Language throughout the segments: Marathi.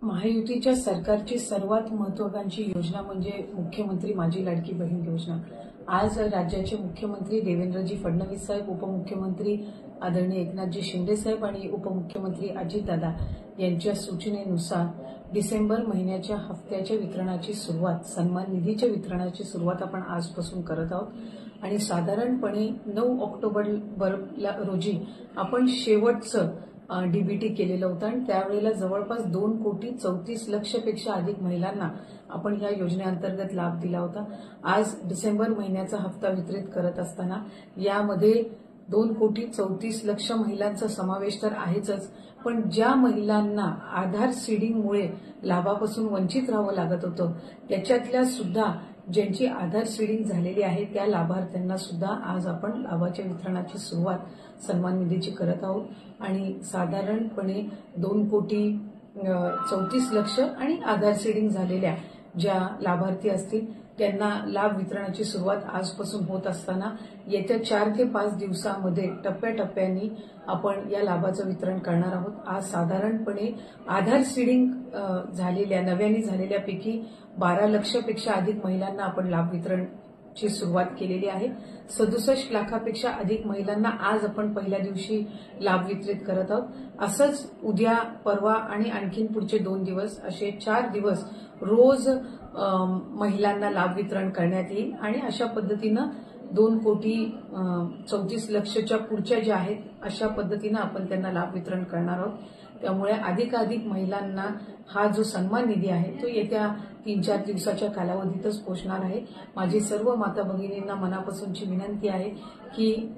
महायुतीच्या सरकारची सर्वात महत्त्वाकांक्षी योजना म्हणजे मुख्यमंत्री माझी लाडकी बहीण योजना। आज राज्याचे मुख्यमंत्री देवेंद्रजी फडणवीस साहेब, उपमुख्यमंत्री आदरणीय एकनाथजी शिंदे साहेब आणि उपमुख्यमंत्री अजितदादा यांच्या सूचनेनुसार डिसेंबर महिन्याच्या हप्त्याच्या वितरणाची सुरुवात, सन्मान निधीच्या वितरणाची सुरुवात आपण आजपासून करत आहोत आणि साधारणपणे 9 ऑक्टोबर रोजी आपण शेवटचं डीबीटी केलेलं होतं आणि त्यावेळेला जवळपास 2,34,00,000पेक्षा अधिक महिलांना आपण या योजनेअंतर्गत लाभ दिला होता। आज डिसेंबर महिन्याचा हप्ता वितरित करत असताना यामध्ये 2,34,00,000 महिलांचा समावेश तर आहेच, पण ज्या महिलांना आधार सीडिंगमुळे लाभापासून वंचित राहावं लागत होतं त्याच्यातल्या सुद्धा ज्यांची आधार सीडिंग झालेली आहे त्या लाभार्थ्यांना सुद्धा आज आपण लाभाच्या वितरणाची सुरुवात सन्मान निधीची करत आहोत आणि साधारणपणे 2,34,00,000 आणि आधार सीडिंग झालेल्या ज्या लाभार्थी असतील त्यांना लाभ वितरणाची सुरुवात आजपासून होत असताना येत्या 4 ते 5 दिवसांमध्ये टप्प्याटप्प्याने आपण या लाभाचं वितरण करणार आहोत। आज साधारणपणे आधार सीडिंग झालेल्या नव्याने झालेल्यापैकी 12 लाखापेक्षा अधिक महिलांना आपण लाभ वितरणची सुरुवात केलेली आहे। 67 लाखापेक्षा अधिक महिलांना आज आपण पहिल्या दिवशी लाभ वितरित करत आहोत। असंच उद्या, परवा आणि आणखीन पुढचे 2 दिवस असे 4 दिवस रोज महिलांना लाभ वितरण करण्यात येईल आणि अशा पद्धतीनं 2,34,00,000च्या पुढच्या ज्या आहेत अशा पद्धतीनं आपण त्यांना लाभ वितरण करणार आहोत। त्यामुळे अधिकाधिक महिलांना हा जो सन्मान निधी आहे तो येत्या 3-4 दिवसाच्या कालावधीतच पोहोचणार आहे। माझी सर्व माता भगिनींना मनापासूनची विनंती आहे की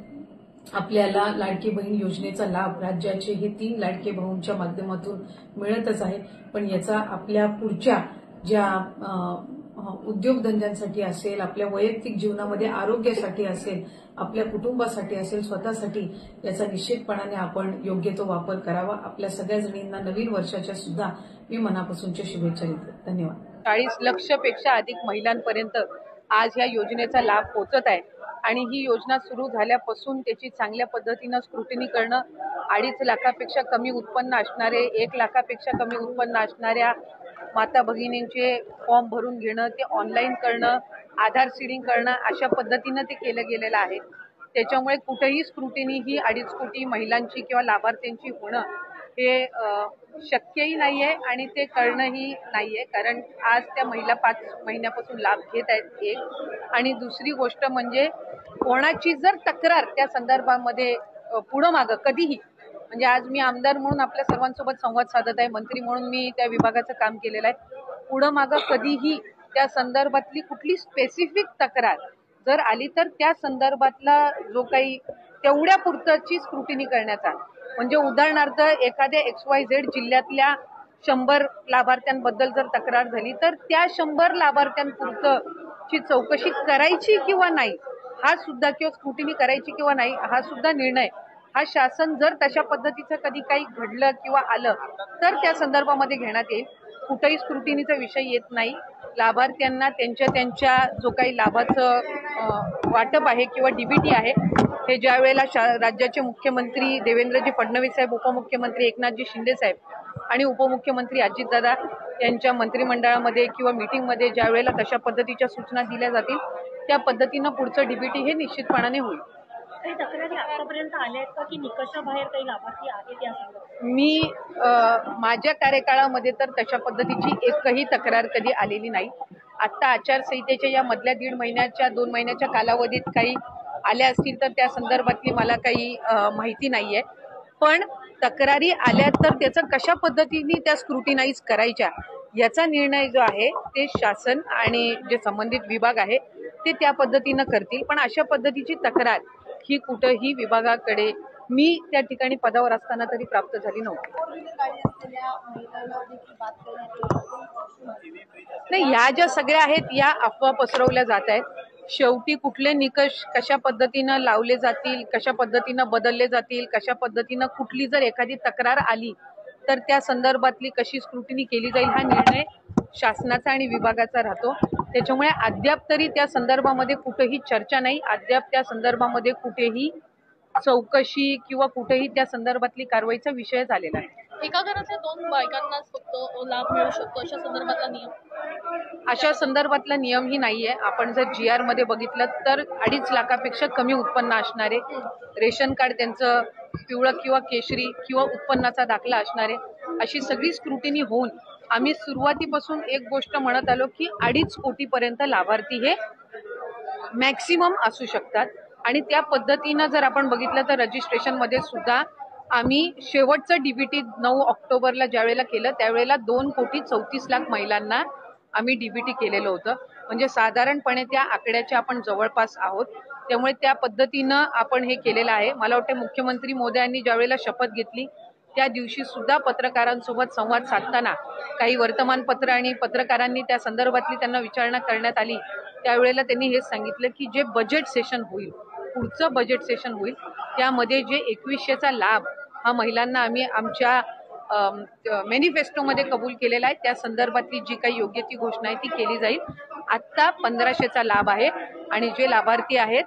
आपल्याला लाडकी बहीण योजनेचा लाभ राज्याचे हे 3 लाडके भाऊंच्या माध्यमातून मिळतच आहे, पण याचा आपल्या पुढच्या ज्या उद्योगधंद्यांसाठी असेल, आपल्या वैयक्तिक जीवनामध्ये आरोग्यासाठी असेल, आपल्या कुटुंबासाठी असेल, स्वतःसाठी याचा निश्चितपणाने आपण योग्य तो वापर करावा। आपल्या सगळ्या जणींना नवीन वर्षाच्या सुद्धा मी मनापासूनच्या शुभेच्छा देते। धन्यवाद। 40 लाखापेक्षा अधिक महिलांपर्यंत आज या योजनेचा लाभ पोहोचत आहे आणि ही योजना सुरू झाल्यापासून त्याची चांगल्या पद्धतीने स्क्रुटिनी करणं, 2.5 लाखापेक्षा कमी उत्पन्न असणारे, 1 लाखापेक्षा कमी उत्पन्न असणाऱ्या माता भगिनींचे फॉर्म भरून घेणं, ते ऑनलाईन करणं, आधार सीडिंग करणं अशा पद्धतीनं ते केलं गेलेलं आहे। त्याच्यामुळे कुठेही स्क्रुटिनी ही 2.5 कोटी महिलांची किंवा लाभार्थ्यांची होणं हे शक्यही नाहीये आणि ते करणंही नाहीये, कारण आज त्या महिला 5 महिन्यापासून लाभ घेत आहेत। एक आणि दुसरी गोष्ट म्हणजे कोणाची जर तक्रार त्या संदर्भामध्ये पुढं मागं कधीही, म्हणजे आज मी आमदार म्हणून आपल्या सर्वांसोबत संवाद साधत आहे, मंत्री म्हणून मी त्या विभागाचं काम केलेलं आहे, पुढं मागं कधीही त्या संदर्भातली कुठली स्पेसिफिक तक्रार जर आली तर त्या संदर्भातला जो काही तेवढ्या पुरतची स्क्रुटिनी करण्याचा, म्हणजे उदाहरणार्थ एखाद्या XYZ जिल्ह्यातल्या 100 लाभार्थ्यांबद्दल जर तक्रार झाली तर त्या 100 लाभार्थ्यांपुरतची चौकशी करायची किंवा नाही हा सुद्धा, किंवा स्क्रुटिनी करायची किंवा नाही हा सुद्धा निर्णय हा शासन जर तशा पद्धतीचं कधी काही घडलं किंवा आलं तर त्या संदर्भामध्ये घेण्यात येईल। कुठेही स्क्रुटिनीचा विषय येत नाही। लाभार्थ्यांना त्यांच्या जो काही लाभाचं वाटप आहे किंवा डीबीटी आहे हे ज्या वेळेला राज्याचे मुख्यमंत्री देवेंद्रजी फडणवीस साहेब, उपमुख्यमंत्री एकनाथजी शिंदे साहेब आणि उपमुख्यमंत्री अजितदादा यांच्या मंत्रिमंडळामध्ये किंवा मीटिंगमध्ये ज्या वेळेला तशा पद्धतीच्या सूचना दिल्या जातील त्या पद्धतीनं पुढचं डीबीटी हे निश्चितपणाने होईल। काही तक्रारी आतापर्यंत आल्या आहेत का की निकषाबाहेर काही लाभार्थी आहेत या संदर्भात? मी माझ्या कार्यकाळामध्ये तर तशा पद्धतीची एकही तक्रार कधी आलेली नाही। आता आचारसंहितेच्या या मधल्या 1.5 महिन्याच्या 2 महिन्याच्या कालावधीत काही आल्या असतील तर त्या संदर्भातली मला काही माहिती नाहीये, पण तक्रारी आल्या तर त्याचं कशा पद्धतीने त्या स्क्रुटिनाइज करायच्या याचा निर्णय जो आहे ते शासन आणि जे संबंधित विभाग आहे ते त्या पद्धतीनं करतील, पण अशा पद्धतीची तक्रार ही कुठेही विभागाकडे मी त्या ठिकाणी पदावर असताना तरी प्राप्त झाली नव्हती। नाही, ह्या ज्या सगळ्या आहेत या अफवा पसरवल्या जात आहेत। शेवटी कुठले निकष कशा पद्धतीनं लावले जातील, कशा पद्धतीनं बदलले जातील, कशा पद्धतीनं कुठली जर एखादी तक्रार आली तर त्या संदर्भातली कशी स्क्रुटिनी केली जाईल हा निर्णय शासनाचा आणि विभागाचा राहतो। त्याच्यामुळे अद्याप तरी त्या संदर्भामध्ये कुठेही चर्चा नाही, अद्याप त्या संदर्भामध्ये कुठेही चौकशी किंवा कुठेही त्या संदर्भातली कारवाईचा विषय झालेला आहे। एका घरातल्या 2 बायकांनाच फक्त लाभ मिळू शकतो अशा संदर्भातला नियम. अशा संदर्भातला नियमही नाहीये. आपण जर GR मध्ये बघितलं तर 2.5 लाखापेक्षा कमी उत्पन्न असणारे, रेशन कार्ड त्यांचं पिवळं किंवा केशरी किंवा उत्पन्नाचा दाखला असणारे, अशी सगळी स्क्रुटिनी होऊन आम्ही सुरुवातीपासून एक गोष्ट म्हणत आलो की 2.5 कोटीपर्यंत लाभार्थी हे मॅक्सिमम असू शकतात. आणि त्या पद्धतीनं जर आपण बघितलं तर रजिस्ट्रेशन मध्ये सुद्धा आम्ही शेवटचं DBT 9 ऑक्टोबरला ज्यावेळेला केलं त्यावेळेला 2,34,00,000 महिलांना आम्ही DBT केलेलं होतं. म्हणजे साधारणपणे त्या आकड्याच्या आपण जवळपास आहोत. त्यामुळे त्या पद्धतीनं आपण हे केलेलं आहे. मला वाटतं मुख्यमंत्री मोदयांनी ज्यावेळेला शपथ घेतली त्या दिवशी सुद्धा पत्रकारांसोबत संवाद साधताना काही वर्तमानपत्र आणि पत्रकारांनी त्या संदर्भातली त्यांना विचारणा करण्यात आली. त्यावेळेला त्यांनी हेच सांगितलं की जे बजेट सेशन होईल, पुढचं बजेट सेशन होईल, त्यामध्ये जे 2100चा लाभ हा महिलांना आम्ही आमच्या मॅनिफेस्टोमध्ये कबूल केलेला आहे, त्या संदर्भातली जी काही योग्य ती घोषणा आहे ती केली जाईल. आत्ता 1500चा लाभ आहे आणि जे लाभार्थी आहेत,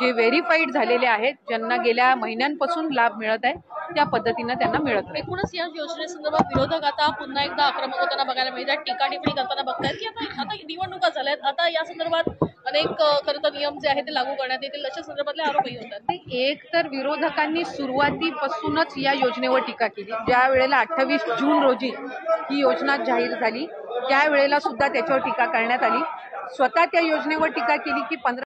जे व्हेरीफाईड झालेले आहेत, ज्यांना गेल्या महिन्यांपासून लाभ मिळत आहे, त्या पद्धतीनं त्यांना मिळत नाही. एकूणच या योजनेसंदर्भात विरोधक आता पुन्हा एकदा आक्रमक होताना बघायला मिळतात, टीका टिप्पणी करताना बघतायत की आता निवडणुका झाल्यात, आता या संदर्भात अनेक खरं तर नियम जे आहेत ते लागू करण्यात येतील अशा संदर्भातले आरोपही होतात. एक तर विरोधकांनी सुरुवातीपासूनच या योजनेवर टीका केली. ज्या वेळेला 28 जून रोजी ही योजना जाहीर झाली त्यावेळेला सुद्धा त्याच्यावर टीका करण्यात आली. स्वतः त्या योजनेवर टीका केली की